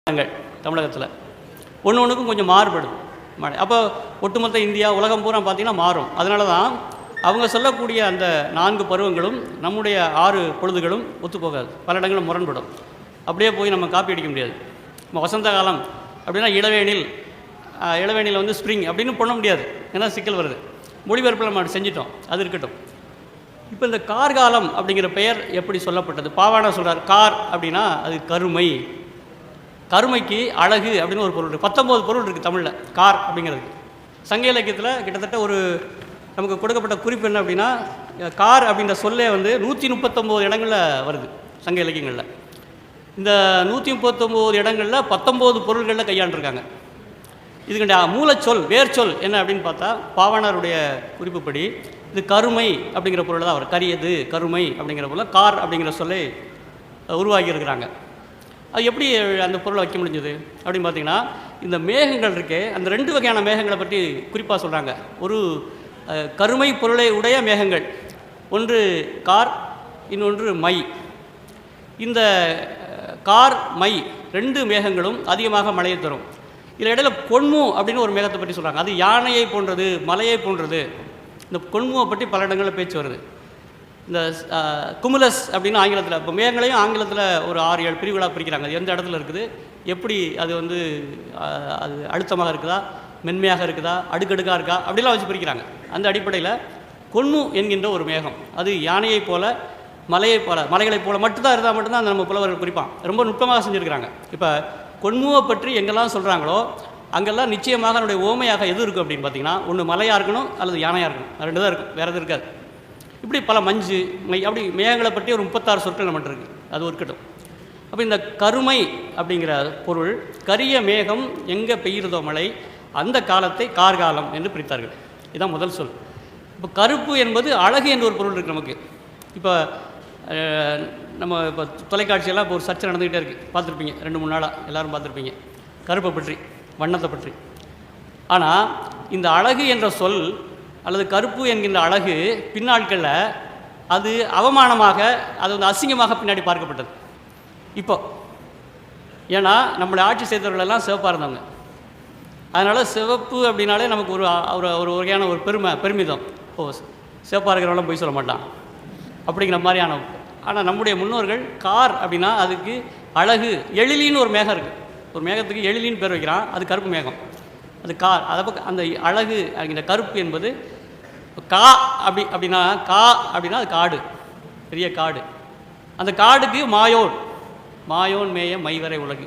தமிழகத்தில் ஒன்று ஒன்றுக்கும் கொஞ்சம் மாறுபடும். அப்போ ஒட்டுமொத்த இந்தியா உலகம் பூரா பார்த்திங்கன்னா மாறும். அதனால தான் அவங்க சொல்லக்கூடிய அந்த 4 பருவங்களும் நம்முடைய 6 பொழுதுகளும் ஒத்துப்போகாது, பல இடங்களும் முரண்படும். அப்படியே போய் நம்ம காப்பி அடிக்க முடியாது. நம்ம வசந்த காலம் அப்படின்னா இளவேணியில் வந்து ஸ்ப்ரிங் அப்படின்னு பண்ண முடியாது, ஏன்னா சிக்கல் வருது. மொழிபெயர்ப்பில் நம்ம செஞ்சிட்டோம், அது இருக்கட்டும். இப்போ இந்த கார்காலம் அப்படிங்கிற பெயர் எப்படி சொல்லப்பட்டது? பாவாணர் சொல்கிறார், கார் அப்படின்னா அது கருமை, கருமைக்கு அழகு அப்படின்னு ஒரு பொருள் இருக்குது. 19 பொருள் இருக்குது தமிழில் கார் அப்படிங்கிறதுக்கு. சங்க இலக்கியத்தில் கிட்டத்தட்ட ஒரு நமக்கு கொடுக்கப்பட்ட குறிப்பு என்ன அப்படின்னா, கார் அப்படின்ற சொல்லே வந்து 139 இடங்களில் வருது சங்க இலக்கியங்களில். இந்த 139 இடங்களில் 19 பொருள்களில் கையாண்டிருக்காங்க. இதுக்கு மூலச்சொல் வேர்ச்சொல் என்ன அப்படின்னு பார்த்தா, பாவாணருடைய குறிப்புப்படி இது கருமை அப்படிங்கிற பொருள் தான் அவர் கரியது கருமை அப்படிங்கிற பொருள் கார் அப்படிங்கிற சொல்லை உருவாக்கியிருக்கிறாங்க. அது எப்படி அந்த பொருளை வைக்க முடிஞ்சது அப்படின்னு பார்த்தீங்கன்னா, இந்த மேகங்கள் இருக்கே, அந்த 2 வகையான மேகங்களை பற்றி குறிப்பாக சொல்கிறாங்க. ஒரு கருமை பொருளை உடைய மேகங்கள், ஒன்று கார், இன்னொன்று மை. இந்த கார் மை 2 மேகங்களும் அதிகமாக மழையை தரும். இதில் இடையில கொன்மு அப்படின்னு ஒரு மேகத்தை பற்றி சொல்கிறாங்க. அது யானையை போன்றது, மலையை போன்றது. இந்த கொன்முவை பற்றி பல இடங்களில் பேச்சு வருது. இந்த குமுலஸ் அப்படின்னு ஆங்கிலத்தில், இப்போ மேகங்களையும் ஆங்கிலத்தில் ஒரு 6-7 பிரிவுகளாக பிரிக்கிறாங்க. அது எந்த இடத்துல இருக்குது, எப்படி அது வந்து அது அழுத்தமாக இருக்குதா, மென்மையாக இருக்குதா, அடுக்கடுக்காக இருக்கா, அப்படிலாம் வச்சு பிரிக்கிறாங்க. அந்த அடிப்படையில் கொன்மு என்கின்ற ஒரு மேகம் அது யானையை போல மலையை போல மலைகளைப் போல மட்டும்தான் இருந்தால் மட்டும்தான் அந்த நம்ம புலவர்கள் குறிப்பான் ரொம்ப நுட்பமாக செஞ்சுருக்கிறாங்க. இப்போ கொன்முவை பற்றி எங்கெல்லாம் சொல்கிறாங்களோ அங்கெல்லாம் நிச்சயமாக அதனுடைய ஓமையாக எது இருக்கும் அப்படின்னு பார்த்தீங்கன்னா, ஒன்று மலையாக இருக்கணும் அல்லது யானையாக இருக்கணும். 2 தான் இருக்கும், வேறு எதுவும் இருக்காது. இப்படி பல மஞ்சு மை அப்படி மேகங்களை பற்றி ஒரு 36 சொற்கள் நம்மகிட்ட இருக்குது, அது இருக்கட்டும். அப்போ இந்த கருமை அப்படிங்கிற பொருள், கரிய மேகம் எங்கே பெய்கிறதோ மழை, அந்த காலத்தை கார்காலம் என்று பிரித்தார்கள். இதுதான் முதல் சொல். இப்போ கருப்பு என்பது அழகு என்ற ஒரு பொருள் இருக்குது நமக்கு. இப்போ நம்ம இப்போ தொலைக்காட்சியெல்லாம் இப்போ ஒரு சர்ச்சை நடந்துக்கிட்டே இருக்குது, பார்த்துருப்பீங்க 2-3 நாளாக எல்லோரும் பார்த்துருப்பீங்க, கருப்பை பற்றி, வண்ணத்தை பற்றி. ஆனால் இந்த அழகு என்ற சொல் அல்லது கருப்பு என்கின்ற அழகு பின்னாட்களில் அது அவமானமாக, அது வந்து அசிங்கமாக பின்னாடி பார்க்கப்பட்டது. இப்போ ஏன்னா நம்மளை ஆட்சி செய்தவர்களெல்லாம் சிவப்பாக இருந்தவங்க, அதனால் சிவப்பு அப்படின்னாலே நமக்கு ஒரு ஒரு வகையான ஒரு பெருமிதம். ஓ, சிவப்பாக இருக்கிறவங்களாம் போய் சொல்ல மாட்டான் அப்படிங்கிற மாதிரியான. ஆனால் நம்முடைய முன்னோர்கள் கார் அப்படின்னா அதுக்கு அழகு, எழிலின்னு ஒரு மேகம் இருக்குது, ஒரு மேகத்துக்கு எழிலின்னு பேர் வைக்கிறான், அது கருப்பு மேகம், அது கார். அதை அந்த அழகு இந்த கருப்பு என்பது கா அப்படின்னா அது காடு, பெரிய காடு. அந்த காடுக்கு மாயோன் மேய மைவரை உலகு